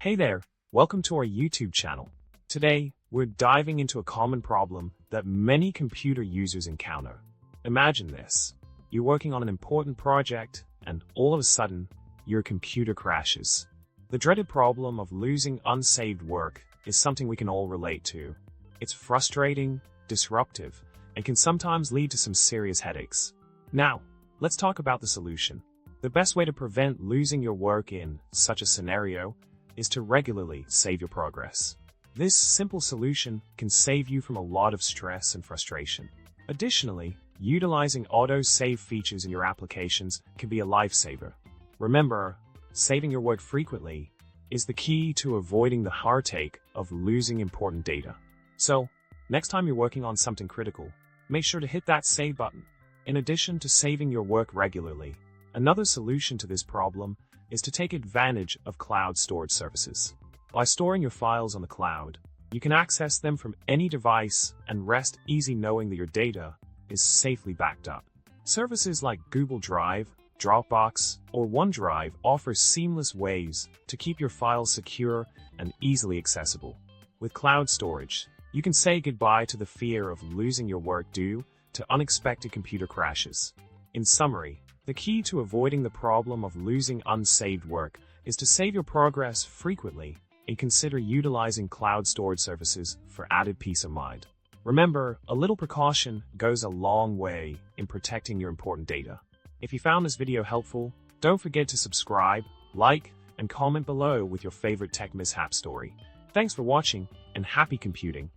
Hey there, welcome to our YouTube channel. Today, we're diving into a common problem that many computer users encounter. Imagine this. You're working on an important project, and all of a sudden, your computer crashes. The dreaded problem of losing unsaved work is something we can all relate to. It's frustrating, disruptive, and can sometimes lead to some serious headaches. Now, let's talk about the solution. The best way to prevent losing your work in such a scenario is to regularly save your progress. This simple solution can save you from a lot of stress and frustration. Additionally, utilizing auto-save features in your applications can be a lifesaver. Remember, saving your work frequently is the key to avoiding the heartache of losing important data. So, next time you're working on something critical, make sure to hit that save button. In addition to saving your work regularly, another solution to this problem is to take advantage of cloud storage services. By storing your files on the cloud, you can access them from any device and rest easy knowing that your data is safely backed up. Services like Google Drive, Dropbox, or OneDrive offer seamless ways to keep your files secure and easily accessible. With cloud storage, you can say goodbye to the fear of losing your work due to unexpected computer crashes. In summary, the key to avoiding the problem of losing unsaved work is to save your progress frequently and consider utilizing cloud storage services for added peace of mind. Remember, a little precaution goes a long way in protecting your important data. If you found this video helpful, don't forget to subscribe, like, and comment below with your favorite tech mishap story. Thanks for watching, and happy computing!